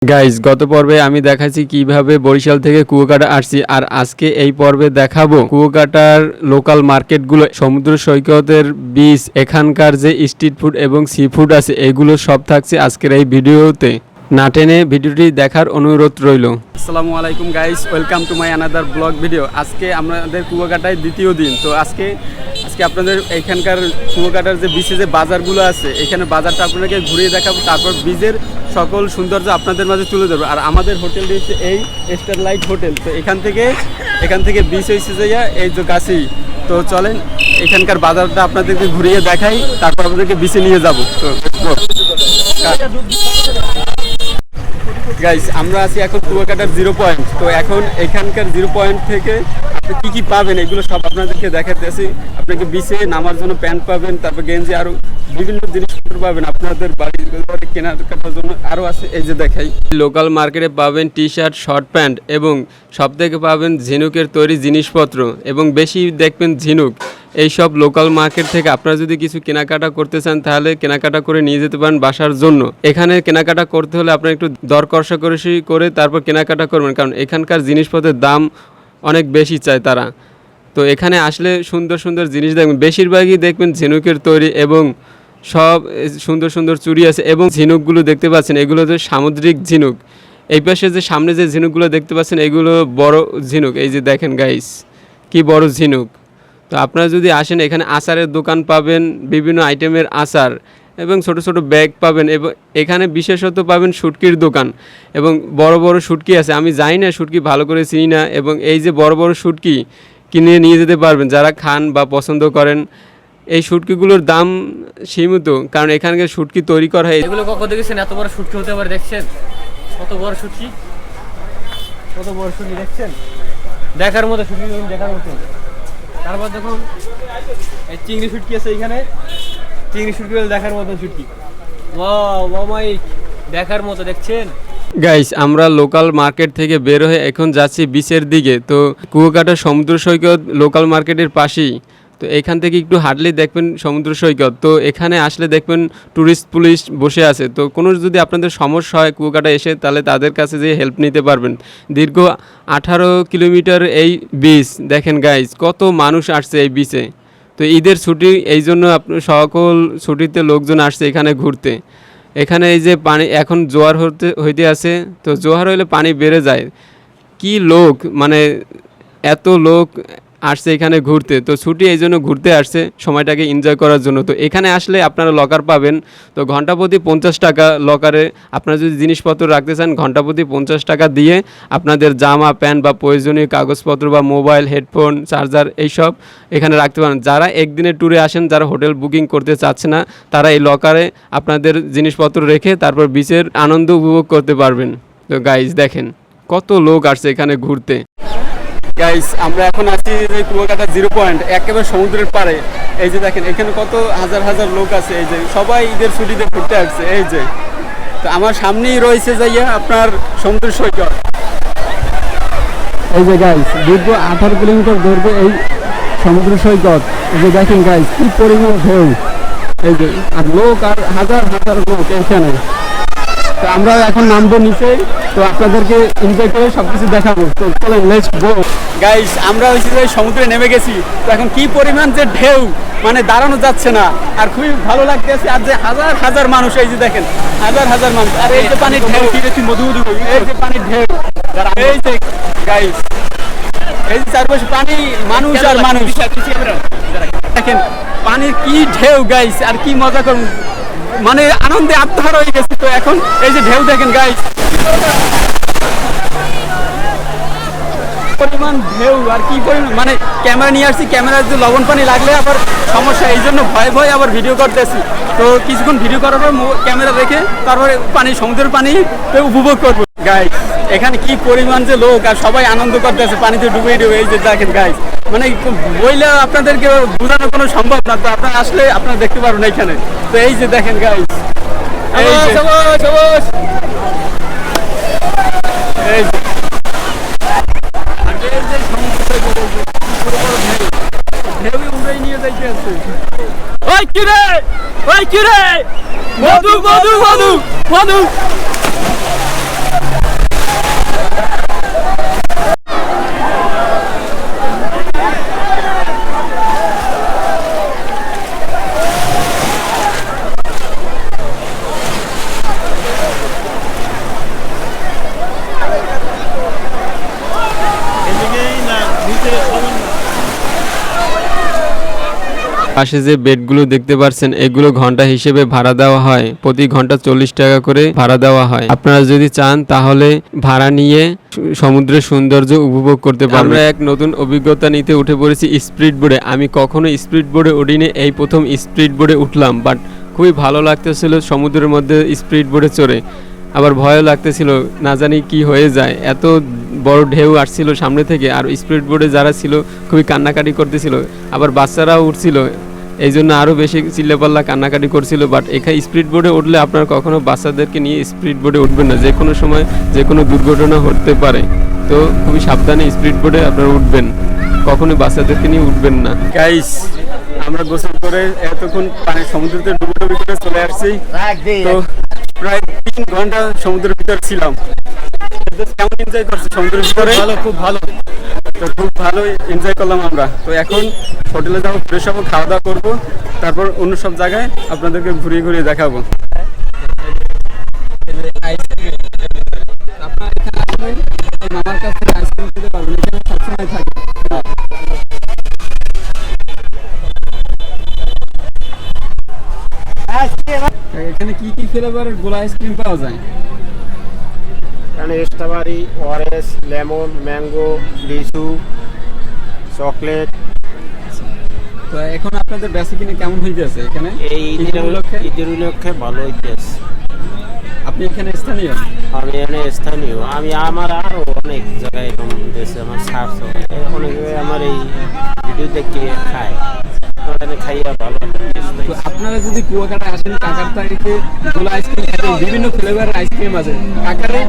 Guys গত পর্বে আমি দেখাচ্ছি কিভাবে বরিশাল থেকে কুয়াকাটা আসছি, আর আজকে এই পর্বে দেখাবো কুয়াকাটার লোকাল মার্কেটগুলো, সমুদ্র সৈকতের বীচ, এখানকার যে স্ট্রিট ফুড এবং সি ফুড আছে এগুলো সব থাকছে আজকের এই ভিডিওতে। না টেনে ভিডিওটি দেখার অনুরোধ রইল। আসসালামু আলাইকুম guys, welcome to my another blog video. আজকে আমাদের কুয়াকাটায় দ্বিতীয় দিন। তো আজকে আপনাদের এখানকার কুয়াকাটার যে বিচে যে বাজারগুলো আছে এখানে বাজারটা আপনাদেরকে ঘুরিয়ে দেখাবো, তারপর বীজের সকল সৌন্দর্য আপনাদের মাঝে তুলে ধরবো। আর আমাদের হোটেলটি হচ্ছে এই স্টারলাইট হোটেল। তো এখান থেকে বিচ হয়েছে যে এই যে কাছেই। তো চলেন এখানকার বাজারটা আপনাদেরকে ঘুরিয়ে দেখাই, তারপর আপনাদেরকে বিচে নিয়ে যাব। তো গাইস আমরা আছি এখন কুয়াকাটার 0 পয়েন্ট। তো এখন এখানকার 0 পয়েন্ট থেকে আপনি কী কী পাবেন এগুলো সব আপনাদেরকে দেখাতেছি। আপনাকে বিচে নামার জন্য প্যান্ট পাবেন, তারপর গেঞ্জি, আরও বিভিন্ন জিনিসপত্র পাবেন আপনাদের বাড়ির কেনাকাটার জন্য। আরও আছে এই যে দেখাই, লোকাল মার্কেটে পাবেন টি শার্ট, শর্ট প্যান্ট এবং সব থেকে পাবেন ঝিনুকের তৈরি জিনিসপত্র এবং বেশি দেখবেন ঝিনুক। এইসব লোকাল মার্কেট থেকে আপনারা যদি কিছু কেনাকাটা করতে চান তাহলে কেনাকাটা করে নিয়ে যেতে পারেন বাসার জন্য। এখানে কেনাকাটা করতে হলে আপনারা একটু দর কষাকষি করে তারপর কেনাকাটা করবেন, কারণ এখানকার জিনিসপত্রের দাম অনেক বেশি চায় তারা। তো এখানে আসলে সুন্দর সুন্দর জিনিস দেখবেন, বেশিরভাগই দেখবেন ঝিনুকের তৈরি এবং সব সুন্দর সুন্দর চুড়ি আছে। এবং ঝিনুকগুলো দেখতে পাচ্ছেন এগুলো তো সামুদ্রিক ঝিনুক। এই পাশে যে সামনে যে ঝিনুকগুলো দেখতে পাচ্ছেন এগুলো বড় ঝিনুক। এই যে দেখেন গাইস কি বড় ঝিনুক। তো আপনারা যদি আসেন এখানে আচারের দোকান পাবেন, বিভিন্ন আইটেমের আচার এবং ছোট ছোট ব্যাগ পাবেন। এবং এখানে বিশেষত পাবেন শুটকির দোকান এবং বড় বড় শুটকি আছে। আমি জানি না শুটকি ভালো করে চিনি না, এবং এই যে বড় বড় শুটকি কিনে নিয়ে যেতে পারবেন যারা খান বা পছন্দ করেন। এই শুটকিগুলোর দাম সীমিত, কারণ এখানকার শুটকি তৈরি করা হয়। এগুলো কখন দেখেছেন এত বড় শুটকি হতে পারে? দেখছেন কত বড় শুটকি, কত বড় শুটকি দেখছেন, দেখার মতো শুটকি, দেখার মতো। তারপর দেখুন এই চিংড়ি শুটকি আছে, এখানে চিংড়ি শুটকি দেখার মতো শুটকি, ওয়াও মাই, দেখার মতো। দেখছেন গাইস আমরা লোকাল মার্কেট থেকে বের হয়ে এখন যাচ্ছি বিচের দিকে। তো কুয়াকাটা সমুদ্র সৈকত লোকাল মার্কেটের পাশেই। তো এখান থেকে একটু হাঁটলেই দেখবেন সমুদ্র সৈকত। তো এখানে আসলে দেখবেন ট্যুরিস্ট পুলিশ বসে আছে। তো কোনো যদি আপনাদের সমস্যা হয় কুয়াকাটা এসে, তাহলে তাদের কাছে যে হেল্প নিতে পারবেন। দীর্ঘ 18 কিলোমিটার এই বিচ দেখেন গাইস, কত মানুষ আসছে এই বিচে। তো ঈদের ছুটি, এই জন্য সকল ছুটিতে লোকজন আসছে এখানে ঘুরতে। এখানে এই যে পানি এখন জোয়ার হইতে আছে, তো জোয়ার হইলে পানি বেড়ে যায়। কি লোক, মানে এত লোক আসছে এখানে ঘুরতে। তো ছুটি এই জন্য ঘুরতে আসছে, সময়টাকে এনজয় করার জন্য। তো এখানে আসলে আপনারা লকার পাবেন। তো ঘন্টাপ্রতি 50 টাকা লকারে আপনারা যদি জিনিসপত্র রাখতে চান, ঘন্টাপ্রতি 50 টাকা দিয়ে আপনাদের জামা প্যান্ট বা প্রয়োজনীয় কাগজপত্র বা মোবাইল, হেডফোন, চার্জার এইসব এখানে রাখতে পারেন। যারা একদিনের ট্যুরে আসেন, যারা হোটেল বুকিং করতে চাচ্ছে না, তারা এই লকারে আপনাদের জিনিসপত্র রেখে তারপর বিচের আনন্দ উপভোগ করতে পারবেন। তো গাইজ দেখেন কত লোক আসছে এখানে ঘুরতে। গাইস আমরা এখন আছি কুয়াকাটা 0 পয়েন্ট, একেবারে সমুদ্রের পাড়ে। এই যে দেখেন এখানে কত হাজার হাজার লোক আছে। এই যে সবাই ঈদের ছুটিতে ঘুরতে আসছে। এই যে তো আমার সামনেই রয়েছে যাইয়া আপনার সমুদ্র সৈকত। এই যে গাইস দীর্ঘ 18 কিলোমিটার দৈর্ঘ্য এই সমুদ্র সৈকত। এই যে দেখেন গাইস কি পরিমাণ ঢেউ। এই যে আর লোক, আর হাজার হাজার লোক এখানে। তো আমরা এখন নামবো নিচে, তো আপনাদেরকে এনজয় করে সবকিছু দেখাবো। তো চলেন লেটস গো গাইস। আমরা হচ্ছে যে সমুদ্রে নেমে গেছি। তো এখন কি পরিমাণ যে ঢেউ, মানে দাঁড়ানো যাচ্ছে না, আর খুবই ভালো লাগতেছে। আর যে হাজার হাজার মানুষ, এই যে দেখেন হাজার হাজার মানুষ। আর এই যে পানির ঢেউ, এই যে পানির ঢেউ, এই যে গাইস এই যে চারপাশে পানি, মানুষ আর মানুষ। দেখেন পানির কি ঢেউ গাইস, আর কি মজা করুন, মানে আনন্দে আত্মহারা হয়ে গেছে। তো এখন এই যে ঢেউ দেখেন গাইস, পরিমাণ ঢেউ, আর কি পরিমাণ, মানে ক্যামেরা নিয়ে আসছি, ক্যামেরার যে লবণ পানি লাগলে আবার সমস্যা, এই জন্য ভয়ে ভয়ে আবার ভিডিও করতেছি। তো কিছুক্ষণ ভিডিও করার পর ক্যামেরা রেখে তারপরে পানি, সমুদ্রের পানি উপভোগ করবো গাইস। এখানে কি পরিমাণ যে লোক, আর সবাই আনন্দ করতেছে পানিতে ডুবে ডুবে। এই যে দেখেন গাইস, মানে বইলে আপনাদেরকে বোঝানো কোনো সম্ভব না। তো আপনারা আসলে আপনারা দেখতে পারবেন এখানে। তো এই যে দেখেন গাইস, ঢেউ উড়ে নিয়ে যাইতে আছে। ওই কিরে, ওই কিরে, মধু মধু মধু মধু পাশে যে বেডগুলো দেখতে পাচ্ছেন এগুলো ঘন্টা হিসেবে ভাড়া দেওয়া হয়, প্রতি ঘন্টা 40 টাকা করে ভাড়া দেওয়া হয়। আপনারা যদি চান তাহলে ভাড়া নিয়ে সমুদ্রের সৌন্দর্য উপভোগ করতে পারবেন। আমরা এক নতুন অভিজ্ঞতা নিতে উঠে পড়েছি স্পিড বোর্ডে। আমি কখনো স্পিড বোর্ডে উঠিনি, এই প্রথম স্পিড বোর্ডে উঠলাম। বাট খুবই ভালো লাগতেছিল সমুদ্রের মধ্যে স্পিড বোর্ডে চড়ে। আবার ভয়ও লাগতেছিল, না জানি কি হয়ে যায়, এত বড় ঢেউ আসছিল সামনে থেকে। আর স্পিড বোর্ডে যারা ছিল খুবই কান্নাকাটি করতেছিল, আবার বাচ্চারাও উঠছিল, এই জন্য আরও বেশি চিল্লাপাল্লা কান্নাকাটি করছিল। বাট এখানে স্পিড বোর্ডে উঠলে আপনার কখনো বাচ্চাদেরকে নিয়ে স্পিড বোর্ডে উঠবেন না, যে কোনো সময় যে কোনো দুর্ঘটনা হতে পারে। তো খুবই সাবধানে স্পিড বোর্ডে আপনারা উঠবেন, কখনোই বাচ্চাদেরকে নিয়ে উঠবেন না। গাইস, আমরা গোসল করে এতক্ষণ পানি সমুদ্রতে ডুবুডুবি করে চলে আসছি। তো প্রায় 3 ঘন্টা সমুদ্রের ভিতরে ছিলাম। কেমন এনজয় করছি সমুদ্রের ভিতরে? ভালো, খুব ভালো। তো খুব ভালো এনজয় করলাম আমরা। তো এখন হোটেলে যাবো, ফ্রেশ হবো, খাওয়া দাওয়া করবো, তারপর অন্য সব জায়গায় আপনাদেরকে ঘুরিয়ে ঘুরিয়ে দেখাবো। আপনারা এখানে আসবেন, এই মামার কাছ থেকে আইসক্রিম খেতে পারবেন, এখানে সবসময় থাকে। এখানে কি কি ফ্লেভারের গোলা আইসক্রিম পাওয়া যায়? এখানে স্ট্রবেরি, অরেঞ্জ, লেমন, ম্যাঙ্গো, লিচু, চকলেট। তো এখন আপনাদের বেশি কিনে কেমন হইতেছে এখানে? এই ঈদের উপলক্ষে ভালো হইতেছে। আপনি এখানে স্থানীয়? আমি এখানে স্থানীয়। আমার আরও অনেক জায়গায় এরকম দেশে আমার সার্চ হয়, অনেক জায়গায় আমার এই ভিডিও দেখে খায়, খাইয়া ভালো। তো আপনারা যদি কুয়াকাটা আসেন, কাকার তারিখে গোলা আইসক্রিম খাবেন, বিভিন্ন ফ্লেভারের আইসক্রিম আছে, কাকারে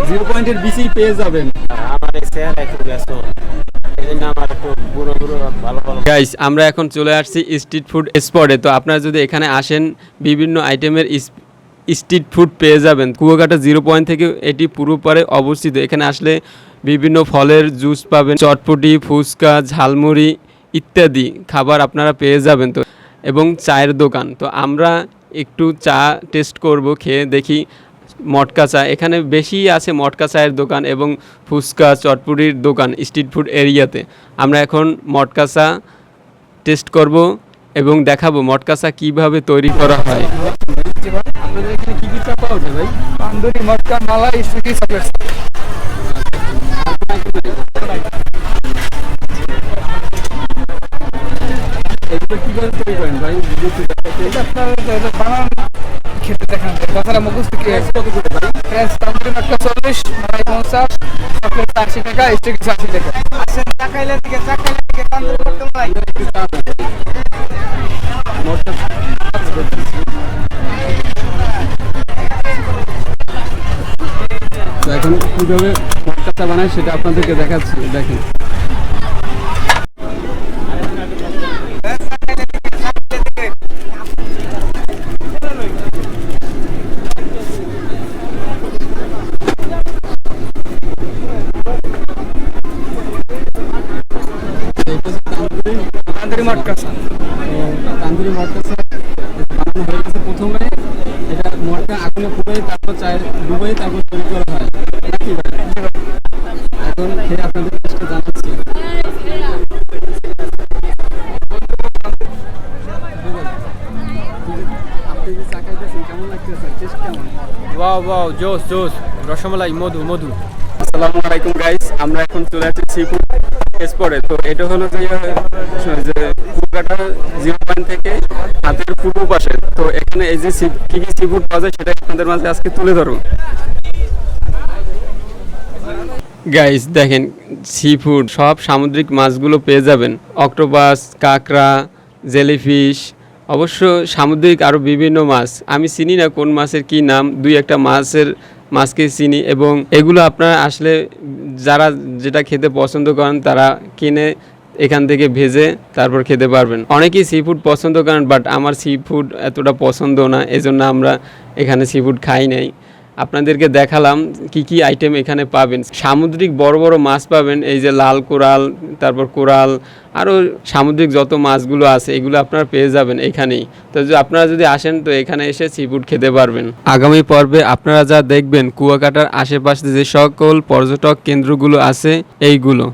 0 পয়েন্টের বেশি পেয়ে যাবেন। আমার এই চেহারা একটু ব্যস্ত, এই জন্য আমার একটু বুড়ো বুড়ো ভালো ভালো। গাইস, আমরা এখন চলে আসছি স্ট্রিট ফুড স্পটে। তো আপনারা যদি এখানে আসেন, বিভিন্ন আইটেমের স্ট্রিট ফুড পেয়ে যাবেন। কুয়াকাটা 0 পয়েন্ট থেকে এটি পুরো পারে অবস্থিত। এখানে আসলে বিভিন্ন ফলের জুস পাবেন, চটপটি, ফুচকা, ঝালমুড়ি ইত্যাদি খাবার আপনারা পেয়ে যাবেন। তো এবং চায়ের দোকান। তো আমরা একটু চা টেস্ট করব, খেয়ে দেখি মটকা চা। এখানে বেশি আছে মটকা চায়ের দোকান এবং ফুচকা, চটপটির দোকান স্ট্রিট ফুড এরিয়াতে। আমরা এখন মটকা চা টেস্ট করব এবং দেখাবো মটকা চা কীভাবে তৈরি করা হয়। আপনাদের এখানে কী কী চা পাওয়া যায় ভাই? তান্দুরি, মটকা, মালাই, স্টিকি, চকলেট। এগুলো কীভাবে তৈরি করেন ভাই? এটা আপনার বানান খেতে দেখান। তাছাড়া মুখস্থ কি কত করে ভাই? প্রাইস তান্দুরি মটকা 40, মালাই 50, চকলেট 80 টাকা, স্টিকি 80 টাকা। চাকাইলে থেকে তান্দুরি মটকা মালাই। তো এখন কীভাবে মটকা চা বানায় সেটা আপনাদেরকে দেখাচ্ছি, দেখেন। তান্দুরি মটকা চা। তান্দুরি মটকা চা বানানো হয়ে গেছে। প্রথমে এটা মটকা আগুনে ফুটাই, তারপর চায়ের ডুবাই, তারপর তৈরি করা হয় নাকি ভাই? এখন খেয়ে আপনাদের টেস্টটা জানাচ্ছি। আপনি যে চা খাইতেছেন কেমন লাগতেছে? টেস্ট কেমন? ওয়াও ওয়াও, জোস জোস, রসমালাই, মধু মধু। আসসালামু আলাইকুম গাইস, আমরা এখন চলে আসছি সিফুড স্পটে। তো এটা হলো যে কুয়াকাটা 0 পয়েন্ট থেকে হাতের পূর্ব পাশে। তো এখানে এই যে কি কি সিফুড পাওয়া যায় সেটা আপনাদের মাঝে আজকে তুলে ধরো। গাইস দেখেন, সিফুড সব সামুদ্রিক মাছগুলো পেয়ে যাবেন। অক্টোপাস, কাঁকড়া, জেলিফিশ, অবশ্য সামুদ্রিক আরও বিভিন্ন মাছ। আমি চিনি না কোন মাছের কি নাম, 2-1টা মাছকে চিনি। এবং এগুলো আপনারা আসলে যারা যেটা খেতে পছন্দ করেন তারা কিনে এখান থেকে ভেজে তারপর খেতে পারবেন। অনেকেই সি ফুড পছন্দ করেন, বাট আমার সি ফুড এতটা পছন্দ না, এজন্য আমরা এখানে সি ফুড খাই নাই। আপনাদেরকে দেখালাম কি কি আইটেম এখানে পাবেন। সামুদ্রিক বড় বড় মাছ পাবেন, এই যে লাল কোরাল, তারপর কোরাল, আরও সামুদ্রিক যত মাছগুলো আছে এগুলো আপনারা পেয়ে যাবেন এখানেই। তো আপনারা যদি আসেন তো এখানে এসে সি ফুড খেতে পারবেন। আগামী পর্বে আপনারা যা দেখবেন কুয়াকাটার আশেপাশে যে সকল পর্যটক কেন্দ্রগুলো আছে এইগুলো।